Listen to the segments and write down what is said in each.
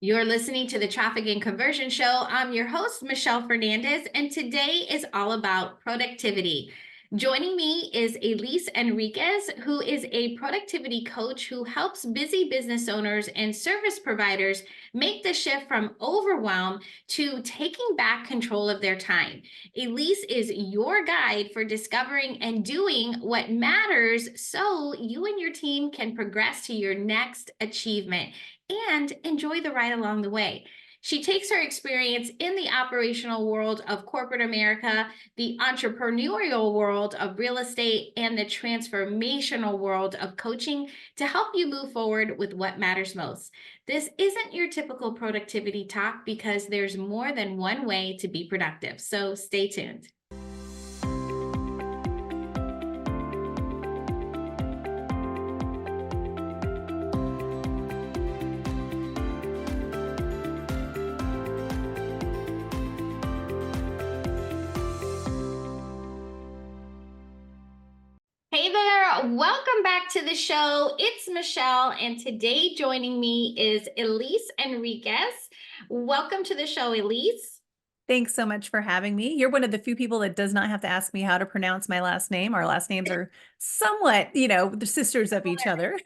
You're listening to the Traffic and Conversion Show. I'm your host, Michelle Fernandez, and today is all about productivity. Joining me is Elise Enriquez, who is a productivity coach who helps busy business owners and service providers make the shift from overwhelm to taking back control of their time. Elise is your guide for discovering and doing what matters so you and your team can progress to your next achievement and enjoy the ride along the way. She takes her experience in the operational world of corporate America, the entrepreneurial world of real estate, and the transformational world of coaching to help you move forward with what matters most. This isn't your typical productivity talk because there's more than one way to be productive. So stay tuned. Hey there, welcome back to the show. It's Michelle, and today joining me is Elise Enriquez. Welcome to the show, Elise. Thanks so much for having me. You're one of the few people that does not have to ask me how to pronounce my last name. Our last names are somewhat, the sisters of each other.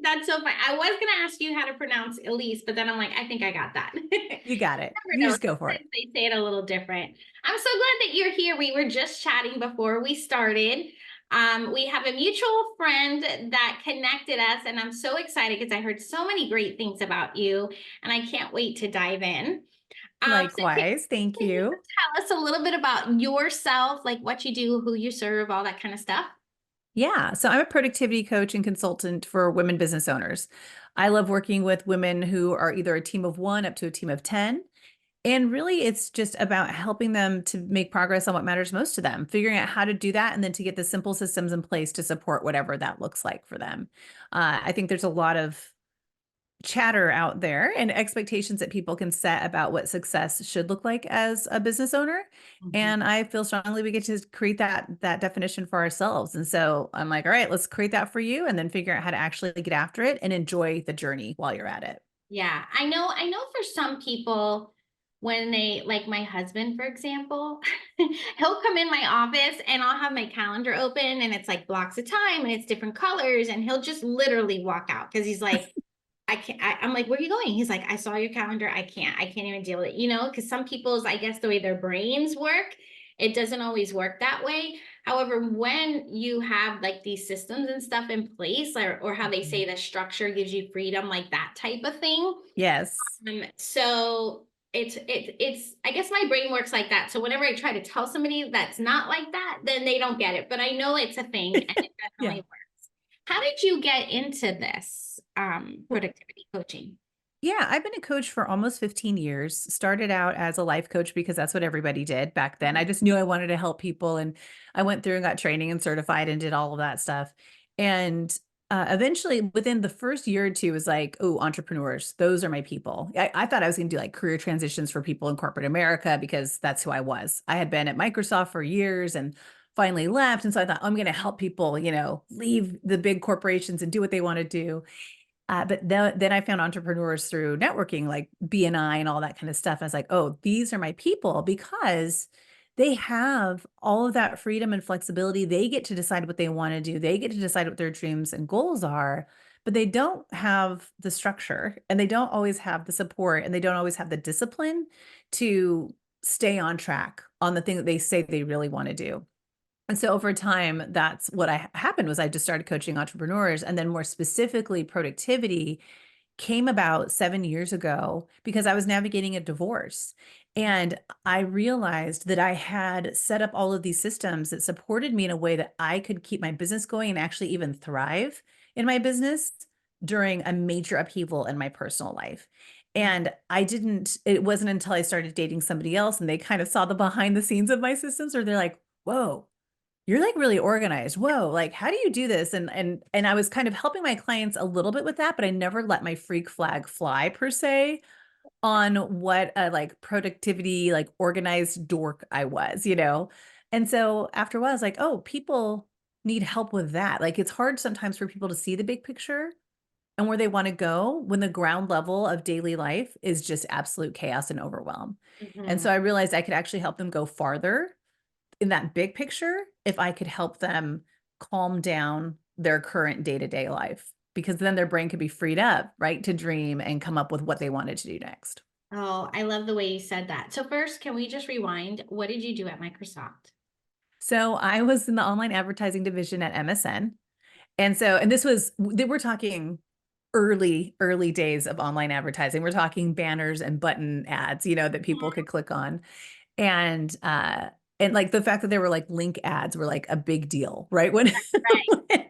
That's so fun. I was going to ask you how to pronounce Elise, but then I'm like, I think I got that. You got it. Never You know. just go for it. Sometimes they say it a little different. I'm so glad that you're here. We were just chatting before we started. We have a mutual friend that connected us, and I'm so excited because I heard so many great things about you, and I can't wait to dive in. So Likewise. Thank can you you. tell us a little bit about yourself, like what you do, who you serve, all that kind of stuff? Yeah. So I'm a productivity coach and consultant for women business owners. I love working with women who are either a team of one up to a team of 10. And really, it's just about helping them to make progress on what matters most to them, figuring out how to do that, and then to get the simple systems in place to support whatever that looks like for them. I think there's a lot of chatter out there and expectations that people can set about what success should look like as a business owner. Mhm. And I feel strongly we get to create that definition for ourselves. And so I'm like, all right, let's create that for you and then figure out how to actually get after it and enjoy the journey while you're at it. Yeah, I know for some people, when they, like my husband, for example, he'll come in my office and I'll have my calendar open and it's like blocks of time and it's different colors and he'll just literally walk out because he's like, I can't, I'm like, where are you going? He's like, I saw your calendar. I can't even deal with it, because some people's, I guess the way their brains work, it doesn't always work that way. However, when you have like these systems and stuff in place, or how they say the structure gives you freedom, like that type of thing. Yes. So it's I guess my brain works like that. So whenever I try to tell somebody that's not like that, then they don't get it. But I know it's a thing and it definitely Yeah. works. How did you get into this productivity coaching? Yeah, I've been a coach for almost 15 years. Started out as a life coach because that's what everybody did back then. I just knew I wanted to help people, and I went through and got training and certified and did all of that stuff. And eventually, within the first year or two, was like, oh, entrepreneurs, those are my people. I thought I was going to do like career transitions for people in corporate America because that's who I was. I had been at Microsoft for years and finally left. And so I thought, I'm going to help people, leave the big corporations and do what they want to do. But then I found entrepreneurs through networking, like BNI and all that kind of stuff. I was like, oh, these are my people because they have all of that freedom and flexibility. They get to decide what they want to do. They get to decide what their dreams and goals are, but they don't have the structure and they don't always have the support and they don't always have the discipline to stay on track on the thing that they say they really want to do. And so over time, that's what I happened was I just started coaching entrepreneurs, and then more specifically productivity came about 7 years ago because I was navigating a divorce. And I realized that I had set up all of these systems that supported me in a way that I could keep my business going and actually even thrive in my business during a major upheaval in my personal life. And it wasn't until I started dating somebody else and they kind of saw the behind the scenes of my systems, or they're like, whoa, you're like really organized. Whoa, like how do you do this? And I was kind of helping my clients a little bit with that, but I never let my freak flag fly per se on what a like productivity, like organized dork I was. And so after a while, I was like, oh, people need help with that. Like it's hard sometimes for people to see the big picture. and where they want to go when the ground level of daily life is just absolute chaos and overwhelm. And Mhm. so I realized I could actually help them go farther in that big picture if I could help them calm down their current day-to-day life, because then their brain could be freed up, right, to dream and come up with what they wanted to do next. Oh, I love the way you said that. So first, can we just rewind? What did you do at Microsoft? So I was in the online advertising division at MSN. And this was, we're talking early days of online advertising. We're talking banners and button ads, that people could click on. And and like the fact that there were like link ads were like a big deal, right? When, Right.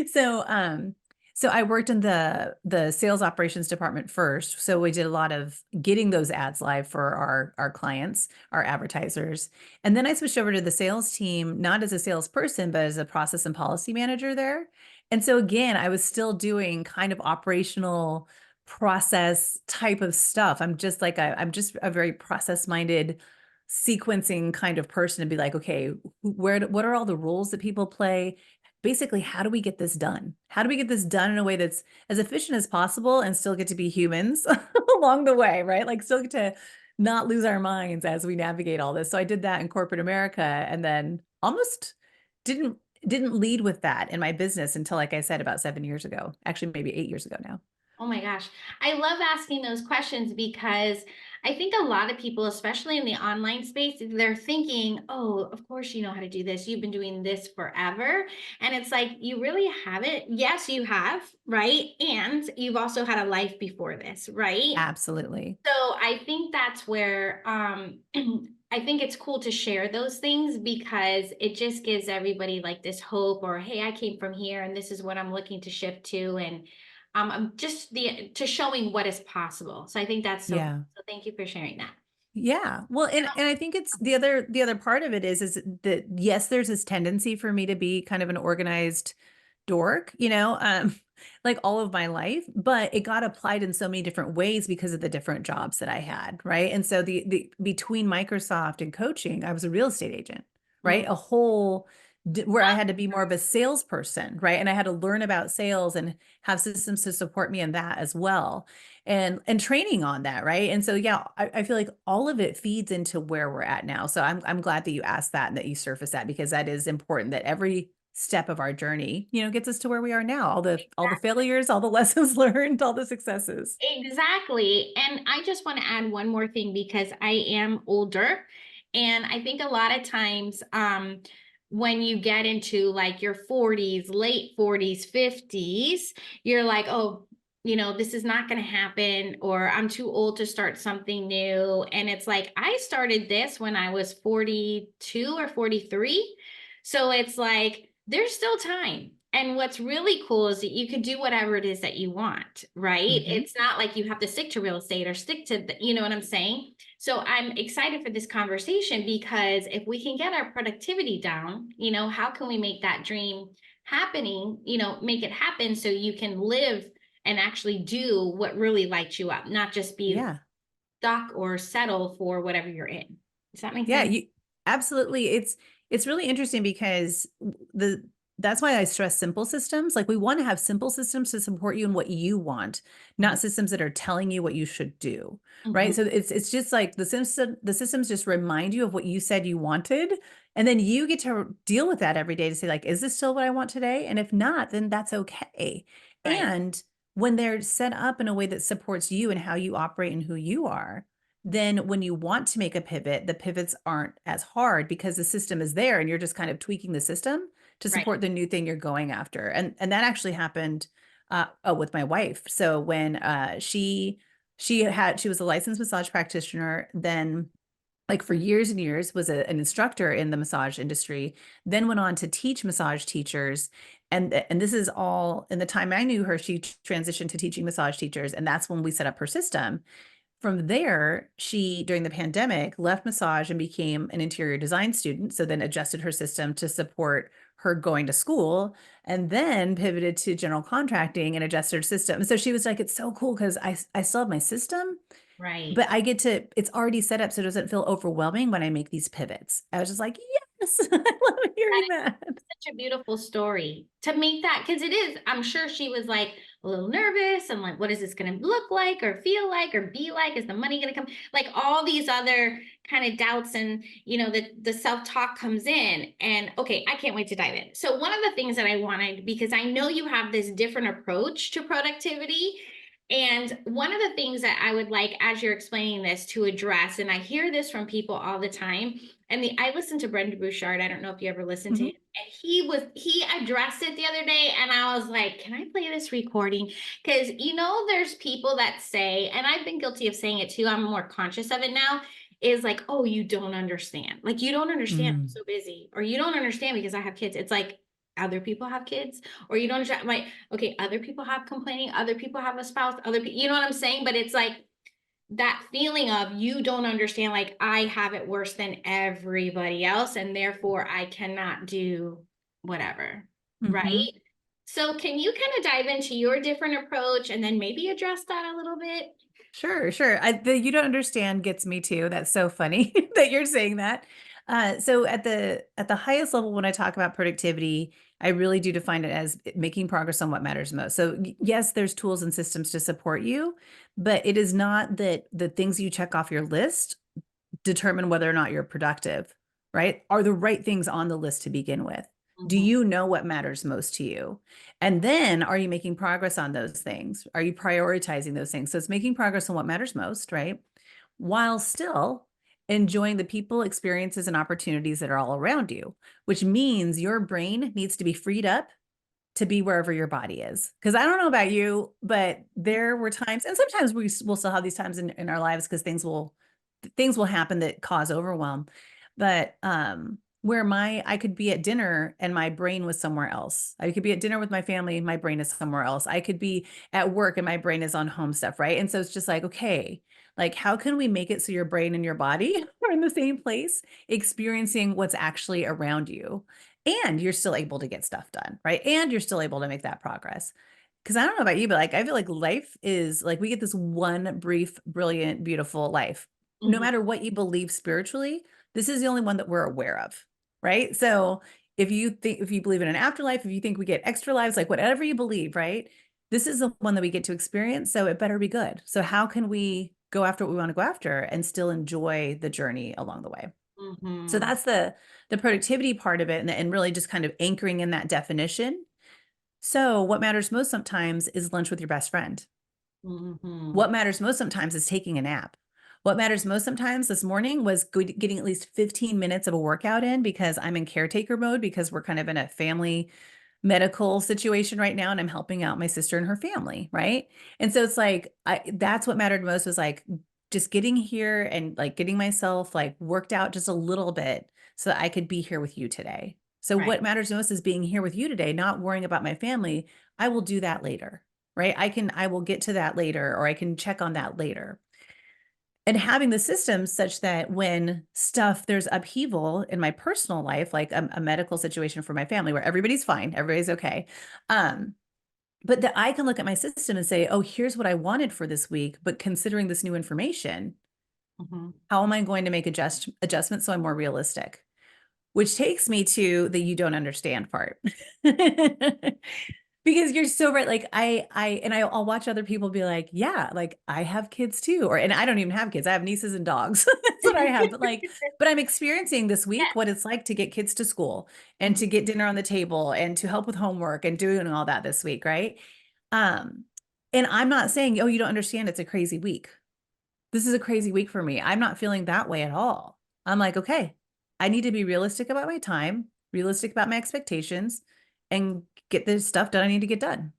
so so I worked in the sales operations department first. So we did a lot of getting those ads live for our clients, our advertisers. And then I switched over to the sales team, not as a salesperson, but as a process and policy manager there. And so again, I was still doing kind of operational process type of stuff. I'm just a very process minded sequencing kind of person, to be like, okay, what are all the roles that people play? Basically, how do we get this done? How do we get this done in a way that's as efficient as possible and still get to be humans along the way, right? Like still get to not lose our minds as we navigate all this. So I did that in corporate America, and then almost didn't didn't lead with that in my business until, like I said, about 7 years ago, actually maybe 8 years ago now. Oh my gosh. I love asking those questions because I think a lot of people, especially in the online space, they're thinking, oh, of course you know how to do this. You've been doing this forever. And it's like, you really haven't. Yes, you have, right? And you've also had a life before this, right? Absolutely. So I think that's where I think it's cool to share those things because it just gives everybody like this hope or hey, I came from here and this is what I'm looking to shift to. And I'm just the to showing what is possible. So I think that's so cool. Yeah. So thank you for sharing that. Yeah. Well, and I think it's the other part of it is that yes, there's this tendency for me to be kind of an organized dork, like all of my life, but it got applied in so many different ways because of the different jobs that I had, right? And so the between Microsoft and coaching, I was a real estate agent, Mm, right? Where I had to be more of a salesperson, right? And I had to learn about sales and have systems to support me in that as well, and training on that, right? And so yeah, I feel like all of it feeds into where we're at now. So I'm glad that you asked that and that you surfaced that, because that is important, that every step of our journey, gets us to where we are now. All the failures, all the lessons learned, all the successes. exactly. And I just want to add one more thing because I am older. And I think a lot of times, when you get into like your 40s, late 40s, 50s, you're like, oh, this is not going to happen, or I'm too old to start something new. And it's like, I started this when I was 42 or 43. So it's like, there's still time. And what's really cool is that you can do whatever it is that you want, right? Mhm. It's not like you have to stick to real estate or stick to, you know what I'm saying? So I'm excited for this conversation because if we can get our productivity down, how can we make that dream happening, make it happen so you can live and actually do what really lights you up, not just be Yeah. stuck or settle for whatever you're in. Does that make Yeah, sense? you absolutely. It's really interesting because the that's why I stress simple systems. Like we want to have simple systems to support you in what you want, Mhm. not systems that are telling you what you should do. Mhm. Right. So it's just like the systems just remind you of what you said you wanted. And then you get to deal with that every day to say, like, is this still what I want today? And if not, then that's okay. Right. And when they're set up in a way that supports you and how you operate and who you are, then when you want to make a pivot, the pivots aren't as hard because the system is there and you're just kind of tweaking the system to Right. support the new thing you're going after. And that actually happened with my wife. So when she was a licensed massage practitioner, then like for years and years was an instructor in the massage industry, then went on to teach massage teachers. And this is all in the time I knew her, she transitioned to teaching massage teachers. And that's when we set up her system. From there, she, during the pandemic, left massage and became an interior design student. So then adjusted her system to support her going to school, and then pivoted to general contracting and adjusted her system. So she was like, it's so cool because I still have my system, Right. but it's already set up so it doesn't feel overwhelming when I make these pivots. I was just like, yes, I love hearing that. Such a beautiful story to make that because it is. I'm sure she was like, a little nervous. I'm like, what is this going to look like or feel like or be like? Is the money going to come? Like all these other kind of doubts and, the self-talk comes in. And okay, I can't wait to dive in. So one of the things that I wanted, because I know you have this different approach to productivity, and one of the things that I would like, as you're explaining this, to address, and I hear this from people all the time, and I listened to Brendan Bouchard. I don't know if you ever listened to him. Mhm. And he addressed it the other day, and I was like, can I play this recording? Because there's people that say, and I've been guilty of saying it too, I'm more conscious of it now, is like, oh, you don't understand. Like, you don't understand, I'm Mm. so busy. Or you don't understand because I have kids. It's like other people have kids, or you don't understand, like, okay, other people have complaining, other people have a spouse, other people, you know what I'm saying? But it's like that feeling of you don't understand, like I have it worse than everybody else, and therefore I cannot do whatever, Mhm. right? So can you kind of dive into your different approach and then maybe address that a little bit? Sure, sure. The you don't understand gets me too. That's so funny that you're saying that. So at the highest level, when I talk about productivity, I really do define it as making progress on what matters most. So yes, there's tools and systems to support you, but it is not that the things you check off your list determine whether or not you're productive, right? Are the right things on the list to begin with? Do Mhm, you know what matters most to you? And then are you making progress on those things? Are you prioritizing those things? So it's making progress on what matters most, right? While still enjoying the people, experiences, and opportunities that are all around you, which means your brain needs to be freed up to be wherever your body is. Because I don't know about you, but there were times, and sometimes will still have these times in our lives because things will happen that cause overwhelm. But where I could be at dinner and my brain was somewhere else. I could be at dinner with my family and my brain is somewhere else. I could be at work and my brain is on home stuff, right? And so it's just like, okay, like how can we make it so your brain and your body are in the same place, experiencing what's actually around you? And you're still able to get stuff done, right? And you're still able to make that progress. Because I don't know about you, but like I feel like life is like we get this one brief, brilliant, beautiful life. No mhm, matter what you believe spiritually, this is the only one that we're aware of, right? So if you believe in an afterlife, if you think we get extra lives, like whatever you believe, right? This is the one that we get to experience. So it better be good. So how can we go after what we want to go after and still enjoy the journey along the way? So mhm, that's the productivity part of it and really just kind of anchoring in that definition. So what matters most sometimes is lunch with your best friend. mhm. What matters most sometimes is taking a nap. What matters most sometimes this morning was getting at least 15 minutes of a workout in because I'm in caretaker mode because we're kind of in a family medical situation right now and I'm helping out my sister and her family, right? And so it's like that's what mattered most was like just getting here and like getting myself like worked out just a little bit so that I could be here with you today. So Right. what matters most is being here with you today, not worrying about my family. I will do that later, right? I will get to that later or I can check on that later. And having the systems such that when there's upheaval in my personal life, like a medical situation for my family where everybody's fine, everybody's okay. Um, but that I can look at my system and say, oh, here's what I wanted for this week. But considering this new information, Mhm. how am I going to make adjustments so I'm more realistic? Which takes me to the you don't understand part. Because you're so right. Like I'll watch other people be like, yeah, like I have kids too. And I don't even have kids. I have nieces and dogs. That's what I have. But I'm experiencing this week what Yes. it's like to get kids to school and Mhm, to get dinner on the table and to help with homework and doing all that this week, right? Um, and I'm not saying, oh, you don't understand, it's a crazy week. This is a crazy week for me. I'm not feeling that way at all. I'm like, okay, I need to be realistic about my time, realistic about my expectations, and get the stuff done I need to get done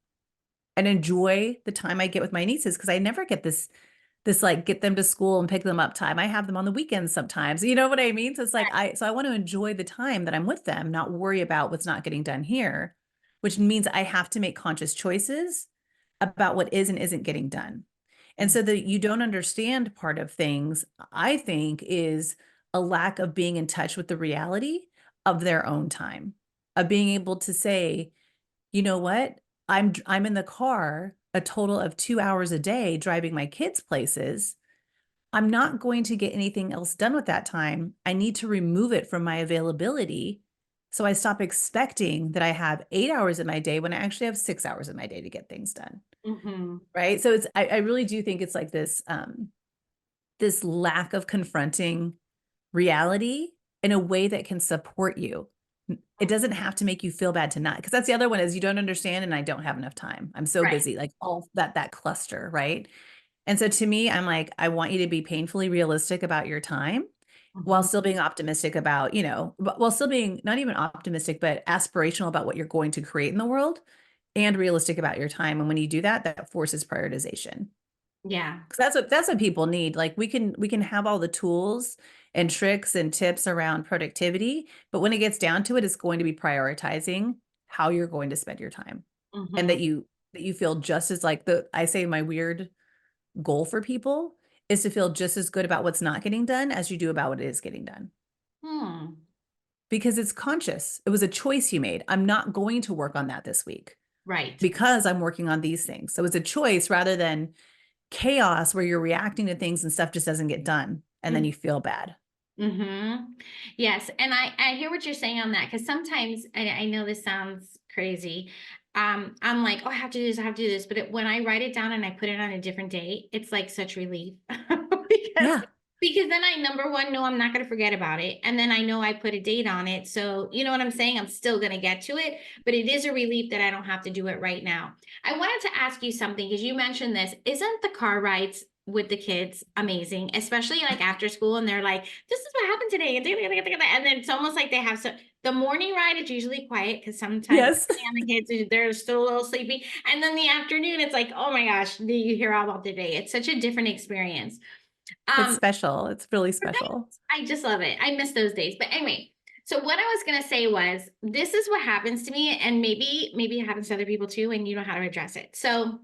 and enjoy the time I get with my nieces because I never get this like get them to school and pick them up time. I have them on the weekends sometimes. You know what I mean? So it's like I want to enjoy the time that I'm with them, not worry about what's not getting done here, which means I have to make conscious choices about what is and isn't getting done. And mhm, so the you don't understand part of things, I think, is a lack of being in touch with the reality of their own time, of being able to say, you know what? I'm in the car a total of 2 hours a day driving my kids places. I'm not going to get anything else done with that time. I need to remove it from my availability. So I stop expecting that I have 8 hours in my day when I actually have 6 hours in my day to get things done. Mm-hmm. right? So I really do think it's like this lack of confronting reality in a way that can support you. It doesn't have to make you feel bad to not, because that's the other one is you don't understand and I don't have enough time. I'm so Right. busy, like all that cluster, right? And so to me, I'm like, I want you to be painfully realistic about your time while Mm-hmm. still being optimistic about, while still being not even optimistic, but aspirational about what you're going to create in the world and realistic about your time. And when you do that, that forces prioritization. Yeah. Because that's what people need. Like we can have all the tools and tricks and tips around productivity, but when it gets down to it, it's going to be prioritizing how you're going to spend your time. And Mm-hmm. that you feel just as like I say my weird goal for people is to feel just as good about what's not getting done as you do about what is getting done. Hmm. Because it's conscious. It was a choice you made. I'm not going to work on that this week Right. because I'm working on these things. So it's a choice rather than chaos where you're reacting to things and stuff just doesn't get done and then you feel bad. Mm-hmm. Yes. And I hear what you're saying on that because sometimes I know this sounds crazy. I'm like, oh, I have to do this, I have to do this. But when I write it down and I put it on a different day, it's like such relief because Yeah. then I number one know I'm not going to forget about it, and then I know I put a date on it. So you know what I'm saying? I'm still going to get to it, but it is a relief that I don't have to do it right now. I wanted to ask you something because you mentioned this. Isn't the car rides with the kids amazing, especially like after school and they're like, this is what happened today, and then it's almost like they have the morning ride is usually quiet because sometimes Yes. the kids they're still a little sleepy, and then the afternoon it's like, oh my gosh, do you hear all about the day? It's such a different experience. It's um special. It's really right? special. I just love it. I miss those days. But anyway, so what I was gonna say was this is what happens to me, and maybe it happens to other people too, and you know how to address it. So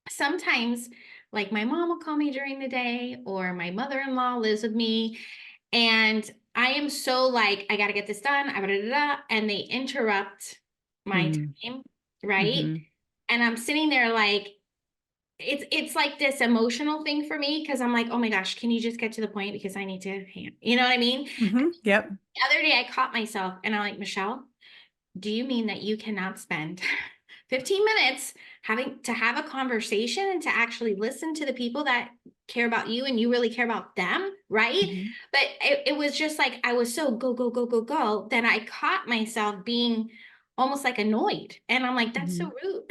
sometimes like my mom will call me during the day, or my mother-in-law lives with me, and I am so like, I gotta get this done, and they interrupt my Mm. time, right? Mm-hmm. And I'm sitting there like, it's like this emotional thing for me because I'm like, oh my gosh, can you just get to the point because I need to, you know what I mean? Mm-hmm. Yep. The other day I caught myself and I'm like, Michelle, do you mean that you cannot spend 15 minutes having to have a conversation and to actually listen to the people that care about you and you really care about them, right? Mm-hmm. But it was just like I was so go, go, go, go, go that I caught myself being almost like annoyed. And I'm like, that's Mm-hmm. so rude.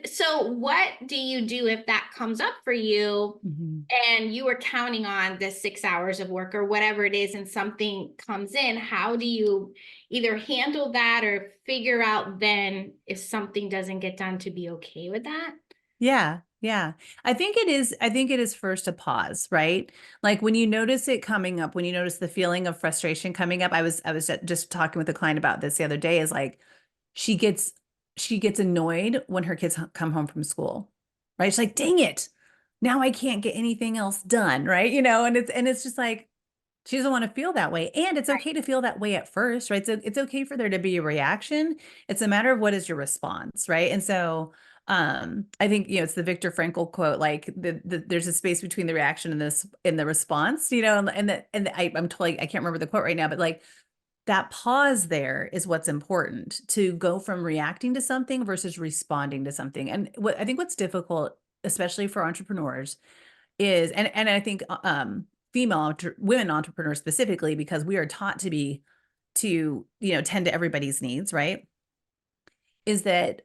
So what do you do if that comes up for you Mm-hmm. and you were counting on the 6 hours of work or whatever it is and something comes in? How do you either handle that or figure out then if something doesn't get done to be okay with that? Yeah, yeah. I think it is first a pause, right? Like when you notice it coming up, when you notice the feeling of frustration coming up, I was just talking with a client about this the other day is like she gets she gets annoyed when her kids come home from school. Right? She's like, "Dang it. Now I can't get anything else done," right? And it's just like she doesn't want to feel that way. And it's okay to feel that way at first, right? So it's okay for there to be a reaction. It's a matter of what is your response, right? And so I think, it's the Viktor Frankl quote, like there's a space between the reaction and this in the response, I'm totally I can't remember the quote right now, but like that pause there is what's important to go from reacting to something versus responding to something. And what I think what's difficult, especially for entrepreneurs, is and I think women entrepreneurs specifically because we are taught to tend to everybody's needs, right? Is that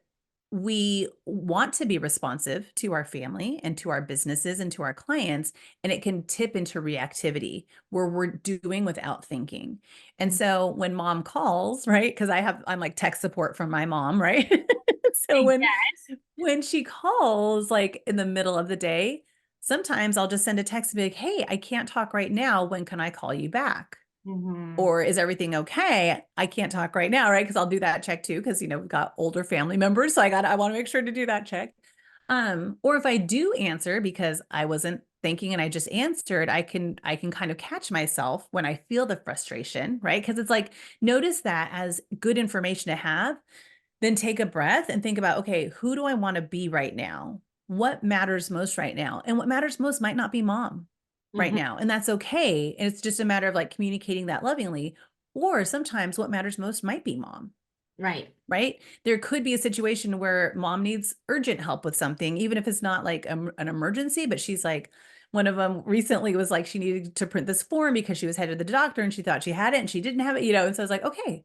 we want to be responsive to our family and to our businesses and to our clients, and it can tip into reactivity where we're doing without thinking. And so when mom calls, right? Because I'm like tech support from my mom, right? So Yes. when she calls like in the middle of the day, sometimes I'll just send a text and be like, "Hey, I can't talk right now. When can I call you back?" Mm-hmm. Or is everything okay? I can't talk right now, right? Because I'll do that check too, because we've got older family members. So I want to make sure to do that check. Or if I do answer because I wasn't thinking and I just answered, I can kind of catch myself when I feel the frustration, right? Because it's like notice that as good information to have, then take a breath and think about, okay, who do I want to be right now? What matters most right now? And what matters most might not be mom right Mm-hmm. now. And that's okay. And it's just a matter of like communicating that lovingly. Or sometimes what matters most might be mom. Right. right? There could be a situation where mom needs urgent help with something, even if it's not like an emergency, but she's like, one of them recently was like, she needed to print this form because she was headed to the doctor and she thought she had it and she didn't have it, And so I was like, okay,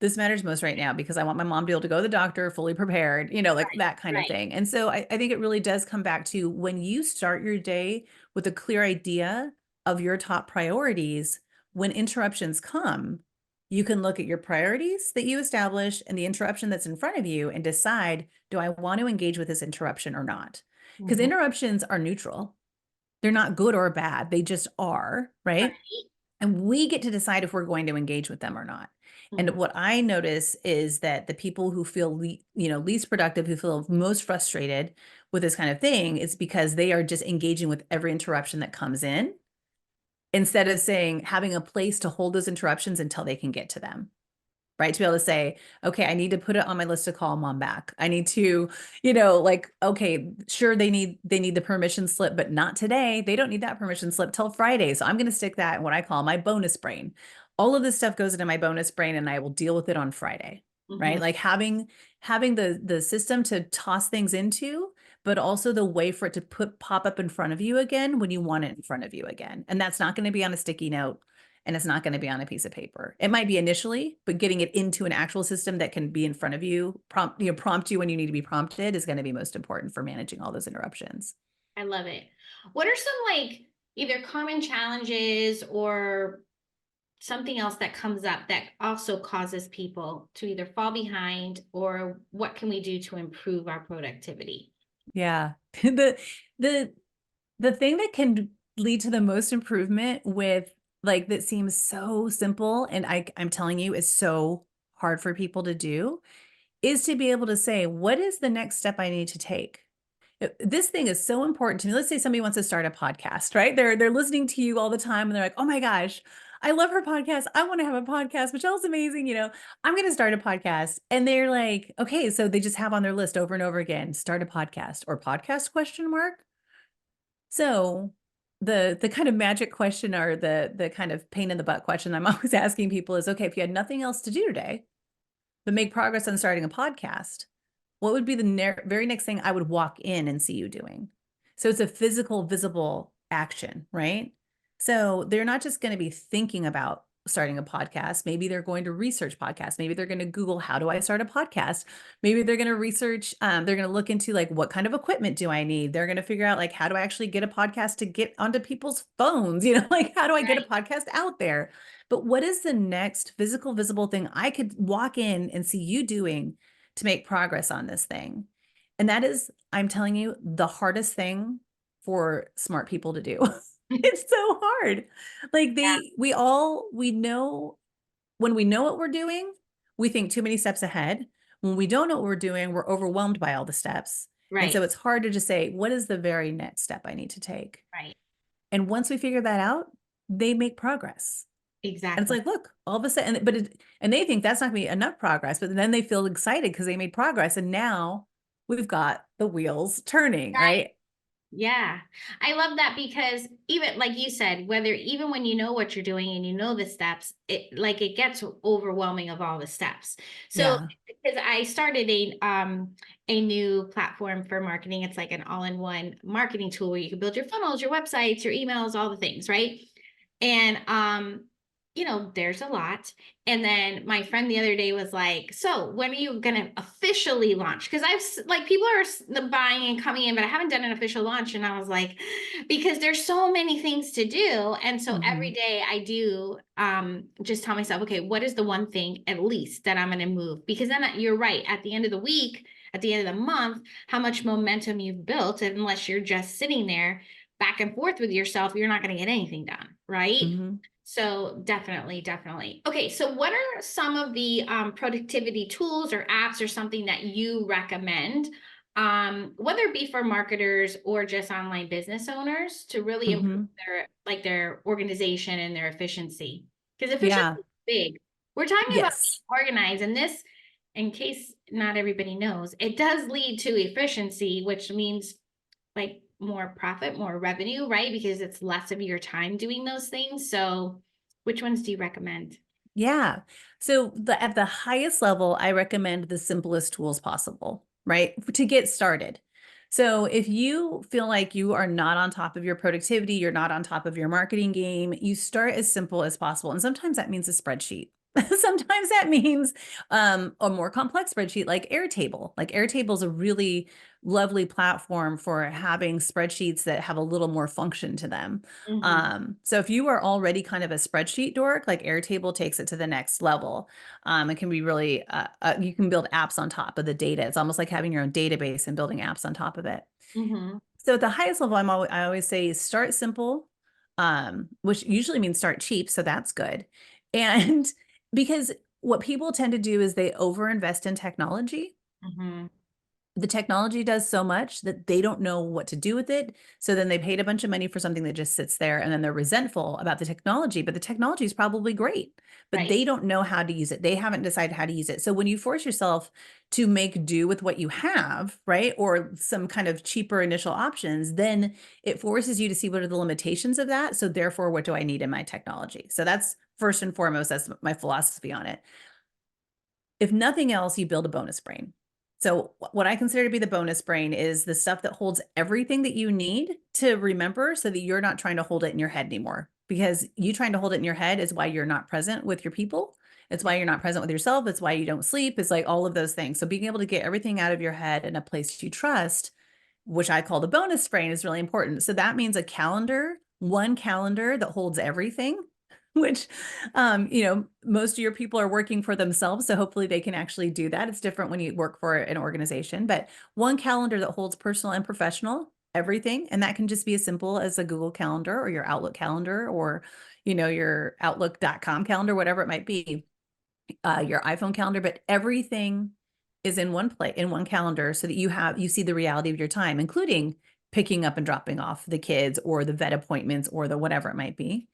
this matters most right now because I want my mom to be able to go to the doctor fully prepared, like Right. that kind of Right. thing. And so I think it really does come back to when you start your day with a clear idea of your top priorities, when interruptions come, you can look at your priorities that you established and the interruption that's in front of you and decide, do I want to engage with this interruption or not? Because Mhm. interruptions are neutral. They're not good or bad. They just are, right? Right. And we get to decide if we're going to engage with them or not. And Mhm. what I notice is that the people who feel least productive, who feel most frustrated with this kind of thing, is because they are just engaging with every interruption that comes in instead of saying having a place to hold those interruptions until they can get to them, right? To be able to say, okay, I need to put it on my list to call mom back. I need to, like, okay, sure, they need the permission slip, but not today. They don't need that permission slip till Friday. So I'm going to stick that in what I call my bonus brain. All of this stuff goes into my bonus brain and I will deal with it on Friday. Mhm. Right? Like having the system to toss things into, but also the way for it to pop up in front of you again when you want it in front of you again. And that's not going to be on a sticky note and it's not going to be on a piece of paper. It might be initially, but getting it into an actual system that can be in front of you, prompt you when you need to be prompted is going to be most important for managing all those interruptions. I love it. What are some like either common challenges or something else that comes up that also causes people to either fall behind, or what can we do to improve our productivity? Yeah. The the thing that can lead to the most improvement with like that seems so simple and I'm telling you is so hard for people to do is to be able to say, what is the next step I need to take? This thing is so important to me. Let's say somebody wants to start a podcast, right? They're listening to you all the time and they're like, "Oh my gosh, I love her podcast. I want to have a podcast. Michelle's amazing, I'm going to start a podcast." And they're like, "Okay, so they just have on their list over and over again, start a podcast or podcast question mark?" So, the kind of magic question or the kind of pain in the butt question I'm always asking people is, "Okay, if you had nothing else to do today, but make progress on starting a podcast, what would be the very next thing I would walk in and see you doing?" So it's a physical, visible action, right? So they're not just going to be thinking about starting a podcast. Maybe they're going to research podcasts. Maybe they're going to Google, how do I start a podcast? Maybe they're going to research, they're going to look into like, what kind of equipment do I need? They're going to figure out like, how do I actually get a podcast to get onto people's phones? Like, how do I get a Right. podcast out there? But what is the next physical, visible thing I could walk in and see you doing to make progress on this thing? And that is, I'm telling you, the hardest thing for smart people to do. It's so hard. Like we know when we know what we're doing, we think too many steps ahead. When we don't know what we're doing, we're overwhelmed by all the steps. And Right. so it's hard to just say, what is the very next step I need to take? Right. And once we figure that out, they make progress. And it's Exactly. like, look, all of a sudden, and they think that's not gonna be enough progress, but then they feel excited because they made progress. And now we've got the wheels turning, right? Yeah, I love that because even like you said, whether even when you know what you're doing and you know the steps, it gets overwhelming of all the steps. So Yeah. because I started a new platform for marketing, it's like an all-in-one marketing tool where you can build your funnels, your websites, your emails, all the things, right? And there's a lot. And then my friend the other day was like, "So when are you gonna officially launch?" Because like people are buying and coming in, but I haven't done an official launch. And I was like, because there's so many things to do, and so every Hmm. day I do just tell myself, okay, what is the one thing at least that I'm gonna move? Because then you're right. At the end of the week, at the end of the month, how much momentum you've built, unless you're just sitting there back and forth with yourself, you're not going to get anything done, right? Hmm. So definitely, definitely. Okay, so what are some of the productivity tools or apps or something that you recommend, whether it be for marketers or just online business owners, to really improve Hmm. their organization and their efficiency? Because efficiency Yeah. is big. We're talking about Yes. being organized, and this, in case not everybody knows, it does lead to efficiency, which means like more profit, more revenue, right? Because it's less of your time doing those things. So, which ones do you recommend? Yeah. So at the highest level, I recommend the simplest tools possible, right? To get started. So if you feel like you are not on top of your productivity, you're not on top of your marketing game, you start as simple as possible. And sometimes that means a spreadsheet. Sometimes that means a more complex spreadsheet like Airtable. Like Airtable is a really lovely platform for having spreadsheets that have a little more function to them. Hmm. So if you are already kind of a spreadsheet dork, like Airtable takes it to the next level. It can be really, you can build apps on top of the data. It's almost like having your own database and building apps on top of it. Hmm. So at the highest level, I always say start simple, which usually means start cheap. So that's good. And because what people tend to do is they overinvest in technology. Hmm. The technology does so much that they don't know what to do with it. So then they paid a bunch of money for something that just sits there, and then they're resentful about the technology, but the technology is probably great, but Right. they don't know how to use it. They haven't decided how to use it. So when you force yourself to make do with what you have, right? Or some kind of cheaper initial options, then it forces you to see what are the limitations of that. So therefore, what do I need in my technology? So that's first and foremost, that's my philosophy on it. If nothing else, you build a bonus brain. So what I consider to be the bonus brain is the stuff that holds everything that you need to remember so that you're not trying to hold it in your head anymore. Because you trying to hold it in your head is why you're not present with your people. It's why you're not present with yourself. It's why you don't sleep. It's like all of those things. So being able to get everything out of your head in a place you trust, which I call the bonus brain, is really important. So that means a calendar, one calendar that holds everything, which, most of your people are working for themselves. So hopefully they can actually do that. It's different when you work for an organization, but one calendar that holds personal and professional, everything. And that can just be as simple as a Google Calendar or your Outlook calendar or, your Outlook.com calendar, whatever it might be, your iPhone calendar, but everything is in one place, in one calendar, so that you see the reality of your time, including picking up and dropping off the kids or the vet appointments or the whatever it might be,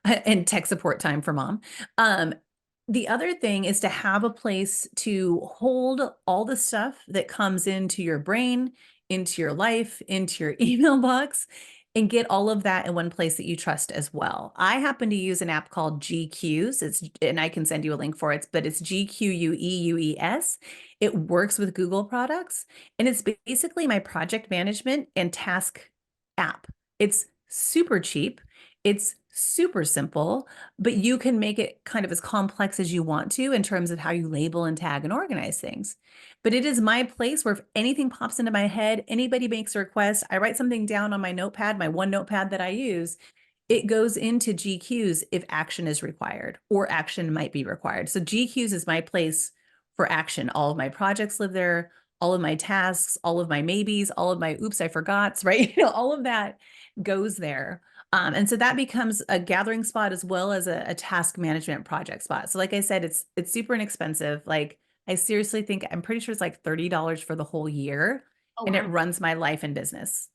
and tech support time for mom. Um, the other thing is to have a place to hold all the stuff that comes into your brain, into your life, into your email box, and get all of that in one place that you trust as well. I happen to use an app called GQs. And I can send you a link for it, but it's GQUEUES. It works with Google products, and it's basically my project management and task app. It's super cheap. It's super simple, but you can make it kind of as complex as you want to in terms of how you label and tag and organize things. But it is my place where if anything pops into my head, anybody makes a request, I write something down on my notepad, my one notepad that I use, it goes into GQs if action is required or action might be required. So GQs is my place for action. All of my projects live there, all of my tasks, all of my maybes, all of my oops, I forgot, right? All of that goes there. And so that becomes a gathering spot as well as a task management project spot. So like I said, it's super inexpensive. Like I seriously think I'm pretty sure it's like $30 for the whole year, Oh, and it wow. runs my life and business.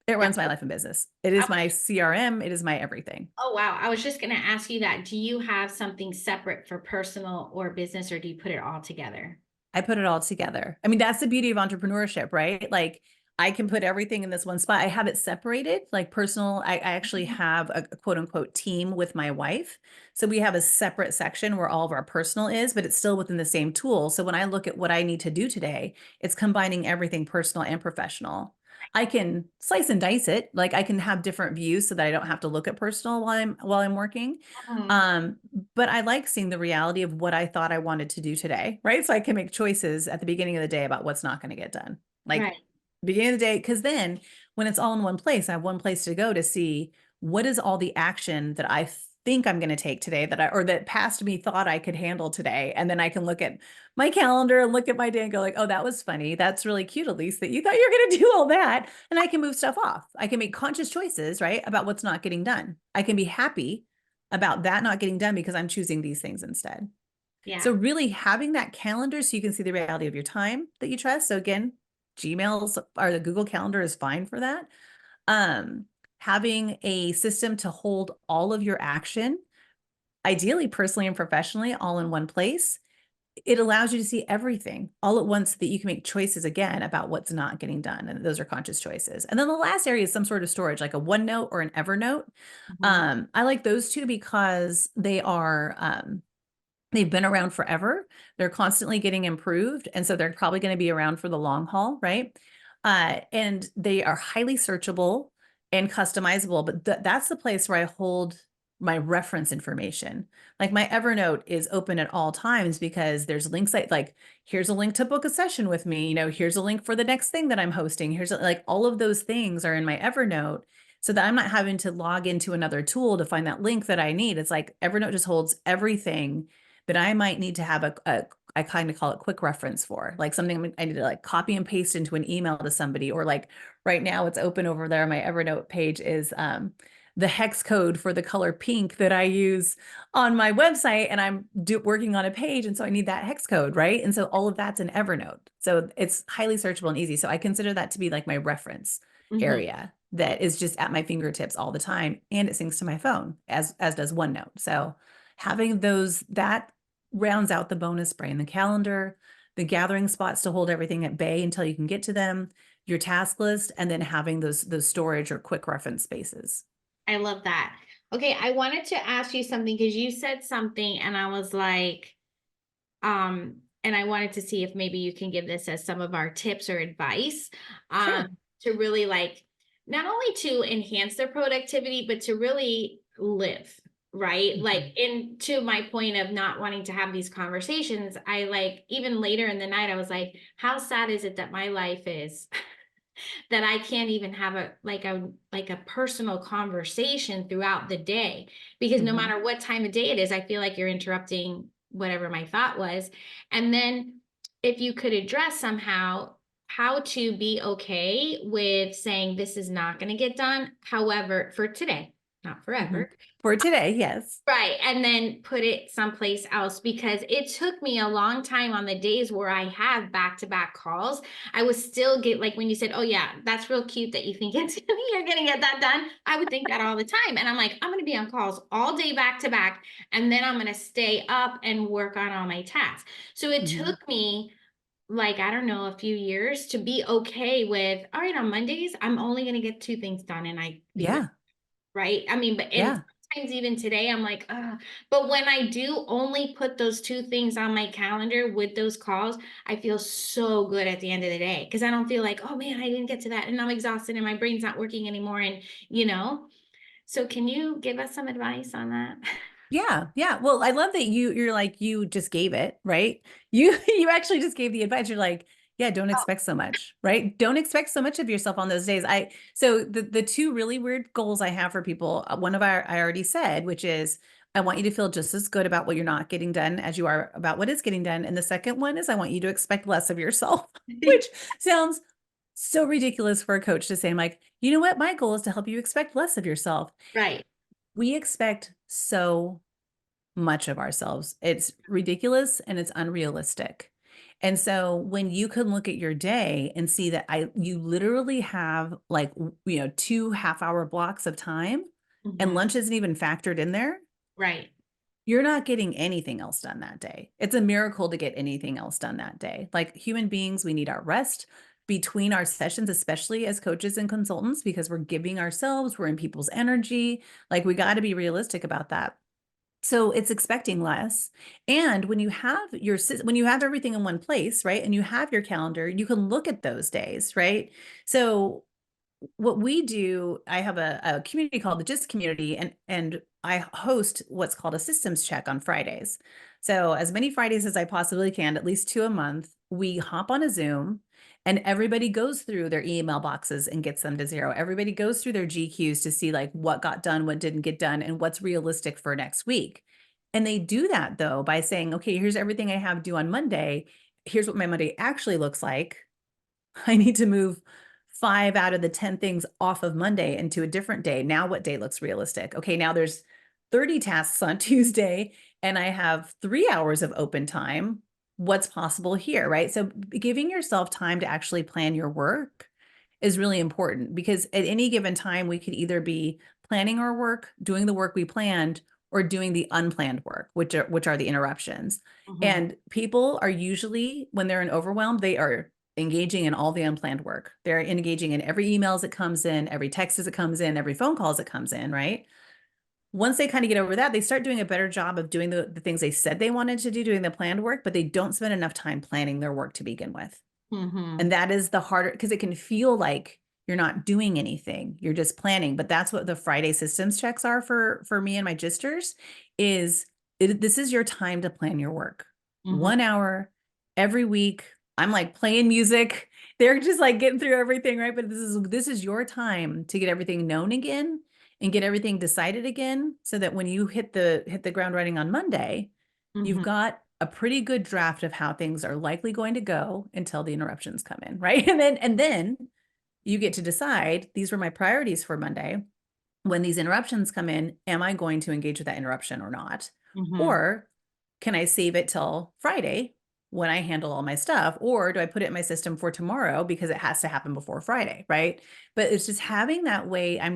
It Yeah. runs my life and business. It I is my was, CRM. It is my everything. oh, wow. I was just going to ask you that. Do you have something separate for personal or business, or do you put it all together? I put it all together. I mean, that's the beauty of entrepreneurship, right? Like I can put everything in this one spot. I have it separated, like personal. I actually Mhm. have a quote unquote team with my wife. So we have a separate section where all of our personal is, but it's still within the same tool. So when I look at what I need to do today, it's combining everything personal and professional. I can slice and dice it. Like I can have different views so that I don't have to look at personal while I'm working. Mhm. Um, but I like seeing the reality of what I thought I wanted to do today, right? So I can make choices at the beginning of the day about what's not going to get done. Like Right. beginning of the day, because then when it's all in one place, I have one place to go to see what is all the action that I think I'm going to take today or that past me thought I could handle today. And then I can look at my calendar and look at my day and go like, oh, that was funny. That's really cute, Elise, that you thought you were going to do all that. And I can move stuff off. I can make conscious choices, right? About what's not getting done. I can be happy about that not getting done because I'm choosing these things instead. So Yeah. really having that calendar so you can see the reality of your time that you trust. So again, Gmail's or the Google Calendar is fine for that. Um, Having a system to hold all of your action, ideally personally and professionally, all in one place. It allows you to see everything all at once so that you can make choices again about what's not getting done. And those are conscious choices. And then the last area is some sort of storage, like a OneNote or an Evernote. Mhm. I like those two because they are They've been around forever. They're constantly getting improved. And so they're probably going to be around for the long haul, right? And they are highly searchable and customizable. But that's the place where I hold my reference information. Like my Evernote is open at all times because there's links like here's a link to book a session with me. Here's a link for the next thing that I'm hosting. Like all of those things are in my Evernote so that I'm not having to log into another tool to find that link that I need. It's like Evernote just holds everything that I might need to have I kind of call it quick reference for, like something I need to like copy and paste into an email to somebody, or like right now it's open over there. My Evernote page is the hex code for the color pink that I use on my website, and I'm working on a page, and so I need that hex code, right? And so all of that's in Evernote, so it's highly searchable and easy. So I consider that to be like my reference Mhm. area that is just at my fingertips all the time, and it syncs to my phone as does OneNote. So having that rounds out the bonus brain, the calendar, the gathering spots to hold everything at bay until you can get to them, your task list, and then having those storage or quick reference spaces. I love that. Okay, I wanted to ask you something because you said something and I was like, and I wanted to see if maybe you can give this as some of our tips or advice, Sure. to really like not only to enhance their productivity, but to really live, right? Like, Mhm. in to my point of not wanting to have these conversations, I like even later in the night, I was like, how sad is it that my life is that I can't even have a personal conversation throughout the day, because no Mhm. matter what time of day it is, I feel like you're interrupting whatever my thought was. And then if you could address somehow how to be okay with saying this is not going to get done, however, for today, not Mhm. forever. For today, yes. Right, and then put it someplace else, because it took me a long time on the days where I have back-to-back calls. I would still get like when you said, "Oh yeah, that's real cute that you think it's you're gonna get that done." I would think that all the time. And I'm like, I'm gonna be on calls all day back to back, and then I'm gonna stay up and work on all my tasks. So it Mhm. took me like, I don't know, a few years to be okay with, all right, on Mondays, I'm only gonna get two things done and I do it. Yeah. Right? I mean, but and Yeah. sometimes even today, I'm like, but when I do only put those two things on my calendar with those calls, I feel so good at the end of the day because I don't feel like, oh man, I didn't get to that and I'm exhausted and my brain's not working anymore. And, you know, so can you give us some advice on that? Yeah, yeah. Well, I love that you're like you just gave it, right? You you actually just gave the advice. You're like, yeah, don't Oh, expect so much, right? Don't expect so much of yourself on those days. So the two really weird goals I have for people, one of our I already said, which is I want you to feel just as good about what you're not getting done as you are about what is getting done. And the second one is I want you to expect less of yourself, which sounds so ridiculous for a coach to say. I'm like, you know what? My goal is to help you expect less of yourself. right. We expect so much of ourselves. It's ridiculous and it's unrealistic. And so when you can look at your day and see that you literally have like, 2 half-hour blocks of time and Mhm. lunch isn't even factored in there, Right. you're not getting anything else done that day. It's a miracle to get anything else done that day. Like human beings, we need our rest between our sessions, especially as coaches and consultants, because we're giving ourselves, we're in people's energy. Like we got to be realistic about that. So it's expecting less. And when you have everything in one place, right? And you have your calendar, you can look at those days, right? So what we do, I have a community called the GIST community, and I host what's called a systems check on Fridays. So as many Fridays as I possibly can, at least two a month, we hop on a Zoom and everybody goes through their email boxes and gets them to zero. Everybody goes through their GQs to see like what got done, what didn't get done, and what's realistic for next week. And they do that though by saying, okay, here's everything I have due on Monday. Here's what my Monday actually looks like. I need to move 5 out of the 10 things off of Monday into a different day. Now, what day looks realistic? Okay, now there's 30 tasks on Tuesday, and I have 3 hours of open time. What's possible here, right? So, giving yourself time to actually plan your work is really important because at any given time, we could either be planning our work, doing the work we planned, or doing the unplanned work, which are the interruptions. Mhm. And people are usually, when they're in overwhelm, they are engaging in all the unplanned work. They're engaging in every email as it comes in, every text as it comes in, every phone call as it comes in, right? once they kind of get over that, they start doing a better job of doing the things they said they wanted to do, doing the planned work, but they don't spend enough time planning their work to begin with. Mm-hmm. And that is the harder, because it can feel like you're not doing anything. You're just planning. But that's what the Friday systems checks are for me and my gisters is this is your time to plan your work. Mm-hmm. 1 hour every week. I'm like playing music. They're just like getting through everything, right? But this is your time to get everything known again and get everything decided again so that when you hit the ground running on Monday, you've Mm-hmm. got a pretty good draft of how things are likely going to go until the interruptions come in, right? And then you get to decide, these were my priorities for Monday. When these interruptions come in, am I going to engage with that interruption or not? Mm-hmm. Or can I save it till Friday when I handle all my stuff? Or do I put it in my system for tomorrow because it has to happen before Friday, right? But it's just having that way. I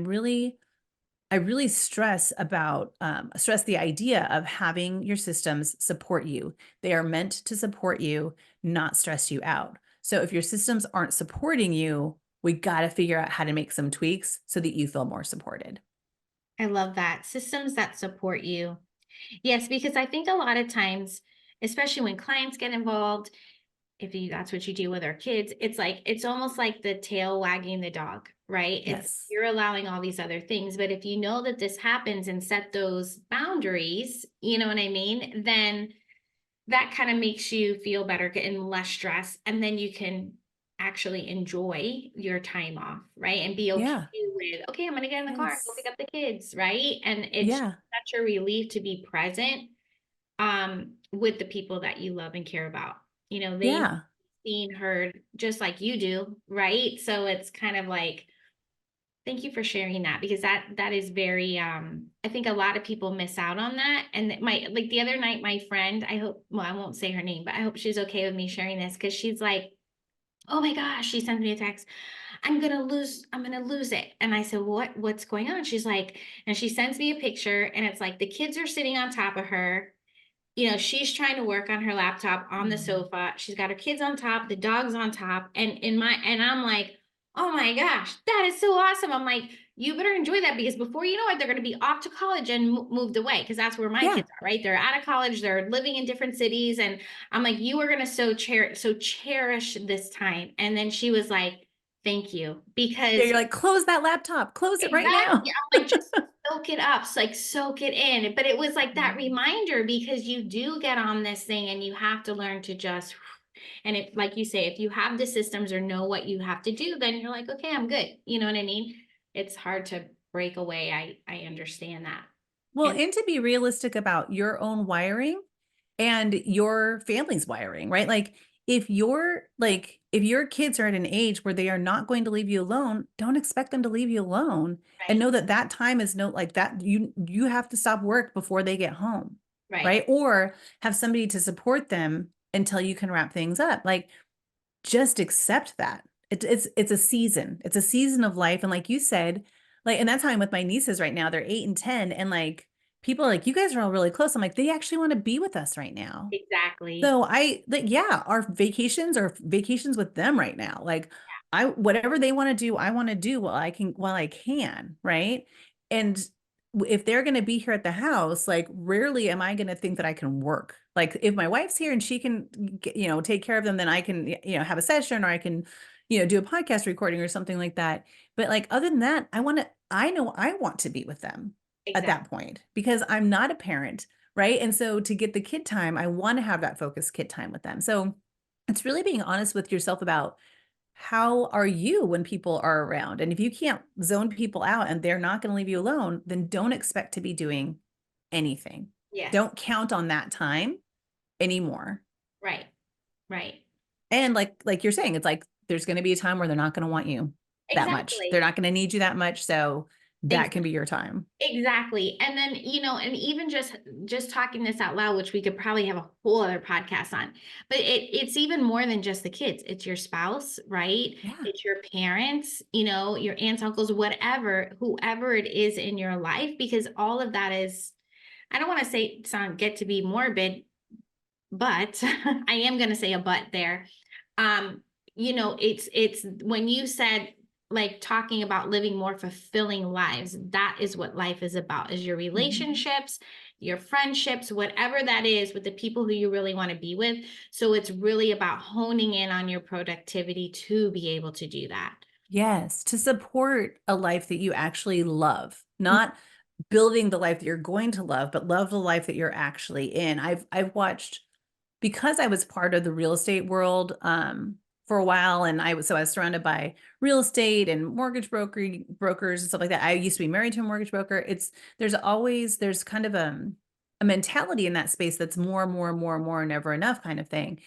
really stress the idea of having your systems support you. They are meant to support you, not stress you out. So if your systems aren't supporting you, we got to figure out how to make some tweaks so that you feel more supported. I love that. Systems that support you. Yes, because I think a lot of times, especially when clients get involved, if you that's what you do with our kids, it's like it's almost like the tail wagging the dog, right? It's Yes. you're allowing all these other things, but if you know that this happens and set those boundaries, you know what I mean? Then that kind of makes you feel better and less stress, and then you can actually enjoy your time off, right? And be okay Yeah. with, okay, I'm gonna get in the car and go pick Yes. up the kids, right? And it's Yeah. such a relief to be present with the people that you love and care about. You know, they Yeah. seen, heard just like you do, right? So it's kind of like, thank you for sharing that, because that is very I think a lot of people miss out on that. And my like the other night, my friend, I hope, well, I won't say her name, but I hope she's okay with me sharing this, because she's like, oh my gosh, she sends me a text, I'm gonna lose it. And I said, what's going on? She's like, and she sends me a picture, and it's like the kids are sitting on top of her, you know, she's trying to work on her laptop on the Mhm. sofa. She's got her kids on top, the dog's on top, and I'm like, oh my gosh, that is so awesome. I'm like, you better enjoy that, because before you know it, they're going to be off to college and moved away, because that's where my Yeah. kids are, right? They're out of college, they're living in different cities, and I'm like, you are going to so cherish this time. And then she was like, thank you, Yeah. because You're like, close that laptop, close it right exactly. now. I'm like, just soak it up. So like soak it in. But it was like that Mhm. reminder, because you do get on this thing and you have to learn to just, and if, like you say, if you have the systems or know what you have to do, then you're like, okay, I'm good. You know what I mean? It's hard to break away. I understand that. Well, And and to be realistic about your own wiring and your family's wiring, right? Like if your kids are at an age where they are not going to leave you alone, don't expect them to leave you alone and right, know that that time is no like that you have to stop work before they get home, right. right? Or have somebody to support them until you can wrap things up. Like just accept that. It's a season. It's a season of life. And like you said, like, and that's how I'm with my nieces right now. They're 8 and 10. And like people are like, you guys are all really close. I'm like, they actually want to be with us right now. Exactly. So yeah, our vacations are vacations with them right now. Like I, whatever they want to do, I want to do while I can, right? And if they're going to be here at the house, like rarely am I going to think that I can work. Like if my wife's here and she can, take care of them, then I can, have a session or I can, do a podcast recording or something like that. But like other than that, I know I want to be with them at Exactly. that point because I'm not a parent. Right. And so to get the kid time, I want to have that focused kid time with them. So it's really being honest with yourself about how are you when people are around? And if you can't zone people out and they're not going to leave you alone, then don't expect to be doing anything. Yes. Don't count on that time anymore. Right. Right. And like you're saying, it's like there's going to be a time where they're not going to want you that much. They're Exactly. not going to need you that much. So that can Exactly. be your time. Exactly. And then, you know, and even just talking this out loud, which we could probably have a whole other podcast on, but it's even more than just the kids. It's your spouse, right? Yeah. It's your parents, you know, your aunts, uncles, whatever, whoever it is in your life, because all of that is, I don't want to say get to be morbid, but I am going to say a but there. Um, you know, it's when you said like talking about living more fulfilling lives. That is what life is about, is your Mhm. relationships, your friendships, whatever that is with the people who you really want to be with. So it's really about honing in on your productivity to be able to do that. Yes, to support a life that you actually love, not building the life that you're going to love, but love the life that you're actually in. I've watched because I was part of the real estate world for a while, and I was surrounded by real estate and brokers and stuff like that. I used to be married to a mortgage broker. There's kind of a mentality in that space that's more, more, more, more, never enough kind of thing.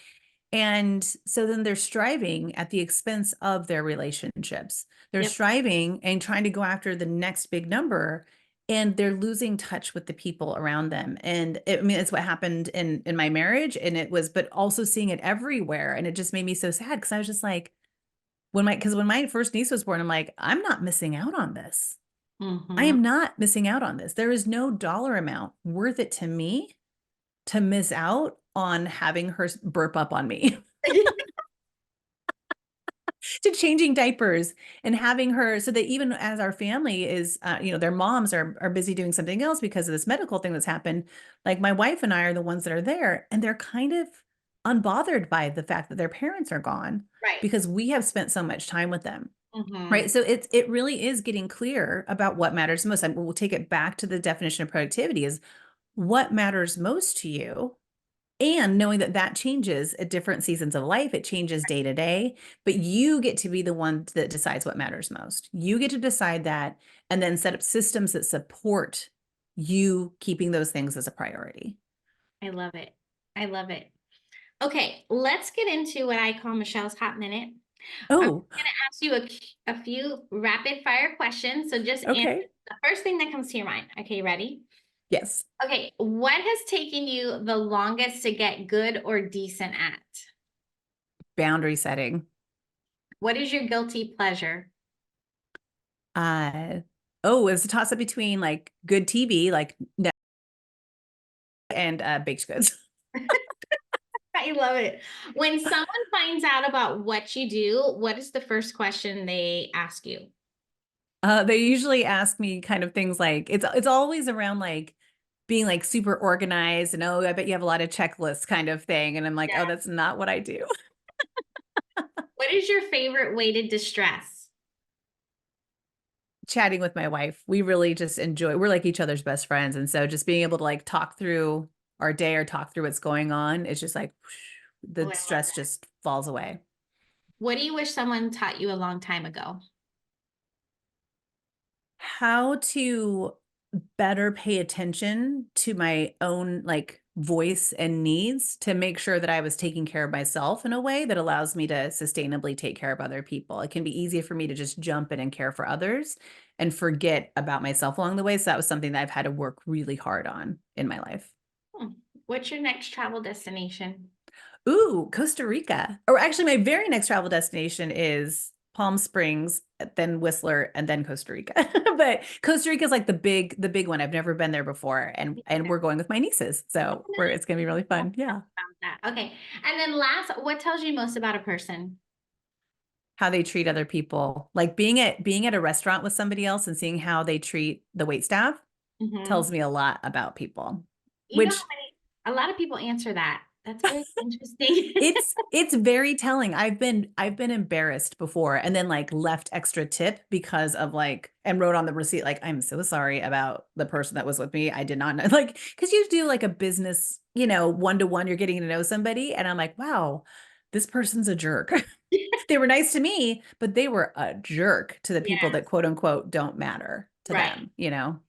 And so then they're striving at the expense of their relationships. They're Yep. striving and trying to go after the next big number, and they're losing touch with the people around them. And I mean, it's what happened in my marriage, and it was, but also seeing it everywhere. And it just made me so sad because I was just like, when my first niece was born, I'm like, I'm not missing out on this. I Mm-hmm. am not missing out on this. There is no dollar amount worth it to me to miss out on having her burp up on me. To changing diapers and having her so that even as our family is their moms are busy doing something else because of this medical thing that's happened, like my wife and I are the ones that are there, and they're kind of unbothered by the fact that their parents are gone Right. because we have spent so much time with them. Mm-hmm. Right, so it really is getting clear about what matters most. And we'll take it back to the definition of productivity: is what matters most to you, and knowing that that changes at different seasons of life. It changes day to day, but you get to be the one that decides what matters most. You get to decide that, and then set up systems that support you keeping those things as a priority. I love it. I love it. Okay, let's get into what I call Michelle's Hot Minute. I'm Oh, going to ask you a few rapid fire questions. So just answer okay. the first thing that comes to your mind. Okay, ready? Yes. Okay, what has taken you the longest to get good or decent at? Boundary setting. What is your guilty pleasure? Uh, oh, it's a toss up between like good TV, like and baked goods. I love it. When someone finds out about what you do, what is the first question they ask you? They usually ask me kind of things like it's always around like being like super organized and, oh, I bet you have a lot of checklists kind of thing. And I'm like, oh, Yeah. that's not what I do. What is your favorite way to distress? Chatting with my wife, we really just enjoy, we're like each other's best friends. And so just being able to like talk through our day or talk through what's going on, it's just like Oh, the I love stress that. just falls away. What do you wish someone taught you a long time ago? How to better pay attention to my own like voice and needs to make sure that I was taking care of myself in a way that allows me to sustainably take care of other people. It can be easy for me to just jump in and care for others and forget about myself along the way. So that was something that I've had to work really hard on in my life. Hmm. What's your next travel destination? Ooh, Costa Rica. Or actually, my very next travel destination is Palm Springs, then Whistler, and then Costa Rica. But Costa Rica is like the big one. I've never been there before, and Yeah. we're going with my nieces, Oh, so nice. it's gonna be really Well, fun. Yeah, about that. Okay. And then last, what tells you most about a person? how they treat other people, like being at a restaurant with somebody else and seeing how they treat the wait staff Hmm. tells me a lot about people. You know how Which many, a lot of people answer that. That's very interesting. it's very telling. I've been embarrassed before and then like left extra tip because of like and wrote on the receipt like, I'm so sorry about the person that was with me. I did not know, like, because you do like a business, one to one, you're getting to know somebody, and I'm like, wow, this person's a jerk. They were nice to me, but they were a jerk to the people Yeah, that quote unquote don't matter to right. them.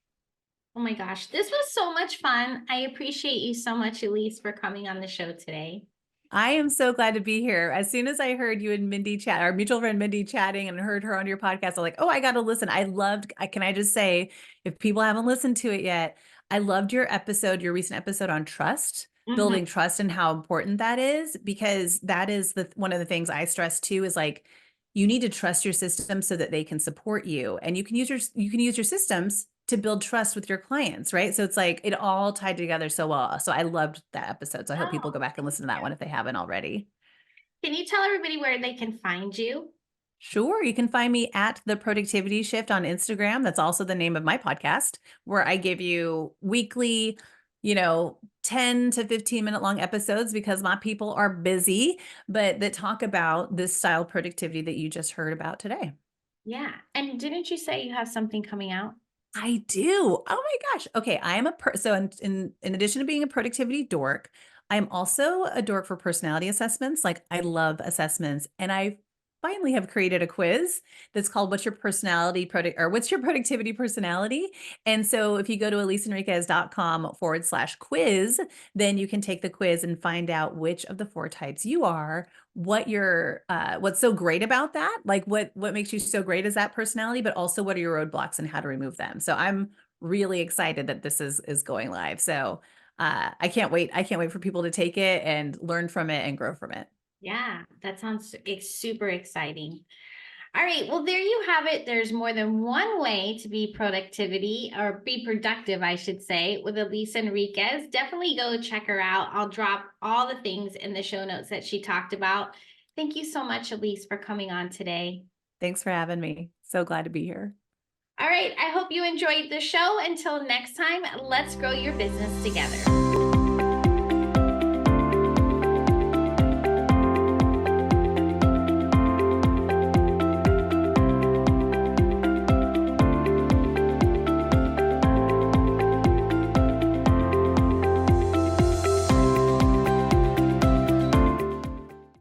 Oh my gosh, this was so much fun. I appreciate you so much, Elise, for coming on the show today. I am so glad to be here. As soon as I heard you and Mindy chat, our mutual friend Mindy chatting, and heard her on your podcast, I'm like, oh, I got to listen. Can I just say, if people haven't listened to it yet, I loved your recent episode on trust, Mhm. building trust and how important that is, because that is one of the things I stress too, is like, you need to trust your system so that they can support you, and you can use your systems to build trust with your clients, right? So it's like it all tied together so well. So I loved that episode. So I hope people Oh, go back and thank listen to that you. one if they haven't already. Can you tell everybody where they can find you? Sure. You can find me at The Productivity Shift on Instagram. That's also the name of my podcast, where I give you weekly, 10 to 15-minute long episodes because my people are busy, but that talk about this style productivity that you just heard about today. Yeah. And didn't you say you have something coming out? I do. Oh my gosh. Okay, I am so in addition to being a productivity dork, I'm also a dork for personality assessments. Like I love assessments, and I finally have created a quiz that's called what's your productivity personality? And so if you go to elisenriquez.com/quiz, then you can take the quiz and find out which of the four types you are, what's so great about that, like what makes you so great as that personality, but also what are your roadblocks and how to remove them. So I'm really excited that this is going live. So I can't wait for people to take it and learn from it and grow from it. Yeah, that sounds super exciting. All right, well, there you have it. There's more than one way to be productivity or be productive, I should say, with Elise Enriquez. Definitely go check her out. I'll drop all the things in the show notes that she talked about. Thank you so much, Elise, for coming on today. Thanks for having me. So glad to be here. All right, I hope you enjoyed the show. Until next time, let's grow your business together.